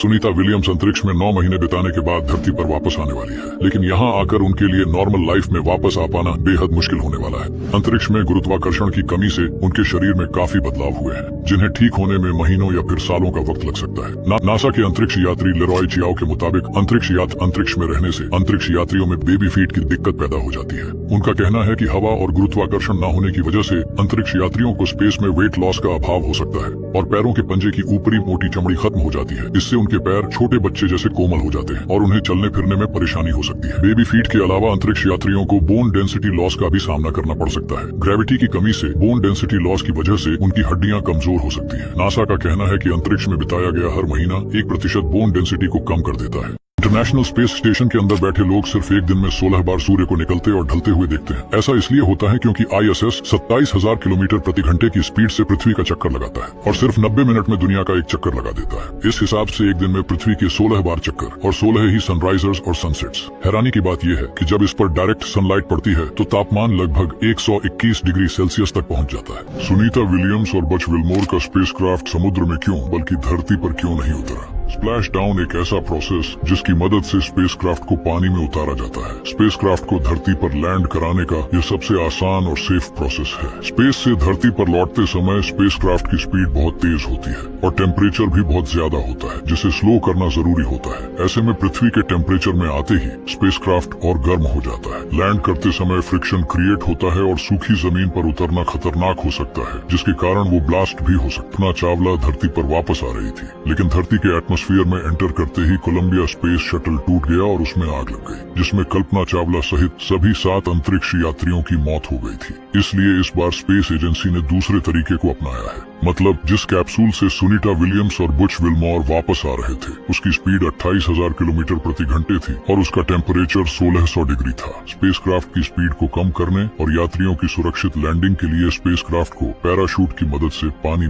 Sunita Williams अंतरिक्ष में 9 महीने बिताने के बाद धरती पर वापस आने वाली है, लेकिन यहाँ आकर उनके लिए नॉर्मल लाइफ में वापस आ पाना बेहद मुश्किल होने वाला है। अंतरिक्ष में गुरुत्वाकर्षण की कमी से उनके शरीर में काफी बदलाव हुए हैं, जिन्हें ठीक होने में महीनों या फिर सालों का वक्त लग सकता है। नासा के अंतरिक्ष यात्री लेरॉय चियाओ के मुताबिक अंतरिक्ष में रहने से अंतरिक्ष यात्रियों में बेबी फीट की दिक्कत पैदा हो जाती है। उनका कहना है कि हवा और गुरुत्वाकर्षण न होने की वजह से अंतरिक्ष यात्रियों को स्पेस में वेट लॉस का अभाव हो सकता है और पैरों के पंजे की ऊपरी मोटी चमड़ी खत्म हो जाती है। इससे उनके पैर छोटे बच्चे जैसे कोमल हो जाते हैं और उन्हें चलने फिरने में परेशानी हो सकती है। बेबी फीट के अलावा अंतरिक्ष यात्रियों को बोन डेंसिटी लॉस का भी सामना करना पड़ सकता है। ग्रेविटी की कमी से बोन डेंसिटी लॉस की वजह से उनकी हड्डियां कमजोर हो सकती है। नासा का कहना है कि अंतरिक्ष में बिताया गया हर महीना 1% बोन डेंसिटी को कम कर देता है। इंटरनेशनल स्पेस स्टेशन के अंदर बैठे लोग सिर्फ एक दिन में 16 बार सूर्य को निकलते और ढलते हुए देखते हैं। ऐसा इसलिए होता है क्योंकि ISS 27,000 किलोमीटर प्रति घंटे की स्पीड से पृथ्वी का चक्कर लगाता है और सिर्फ 90 मिनट में दुनिया का एक चक्कर लगा देता है। इस हिसाब से एक दिन में पृथ्वी के 16 बार चक्कर और 16 ही सनराइजर्स और सनसेट्स। हैरानी की बात यह है कि जब इस पर डायरेक्ट सनलाइट पड़ती है तो तापमान लगभग 121 डिग्री सेल्सियस तक पहुँच जाता है। सुनीता विलियम्स और बच विल्मोर का स्पेसक्राफ्ट समुद्र में क्यों बल्कि धरती पर क्यों नहीं उतरा? स्प्लैश डाउन एक ऐसा प्रोसेस जिसकी मदद से स्पेसक्राफ्ट को पानी में उतारा जाता है। स्पेसक्राफ्ट को धरती पर लैंड कराने का यह सबसे आसान और सेफ प्रोसेस है। स्पेस से धरती पर लौटते समय स्पेसक्राफ्ट की स्पीड बहुत तेज होती है और टेम्परेचर भी बहुत ज्यादा होता है, जिसे स्लो करना जरूरी होता है। ऐसे में पृथ्वी के टेम्परेचर में आते ही स्पेसक्राफ्ट और गर्म हो जाता है। लैंड करते समय फ्रिक्शन क्रिएट होता है और सूखी जमीन पर उतरना खतरनाक हो सकता है, जिसके कारण वो ब्लास्ट भी हो सकता है। चावला धरती पर वापस आ रही थी, लेकिन धरती के एटमॉस्फेयर में एंटर करते ही कोलंबिया स्पेस शटल टूट गया और उसमें आग लग गई, जिसमें कल्पना चावला सहित सभी 7 अंतरिक्ष यात्रियों की मौत हो गई थी। इसलिए इस बार स्पेस एजेंसी ने दूसरे तरीके को अपनाया है। मतलब जिस कैप्सूल से सुनीता विलियम्स और बुच विल्मोर वापस आ रहे थे, उसकी स्पीड 28,000 किलोमीटर प्रति घंटे थी और उसका टेम्परेचर 1600 डिग्री था। स्पेसक्राफ्ट की स्पीड को कम करने और यात्रियों की सुरक्षित लैंडिंग के लिए स्पेसक्राफ्ट को पैराशूट की मदद से पानी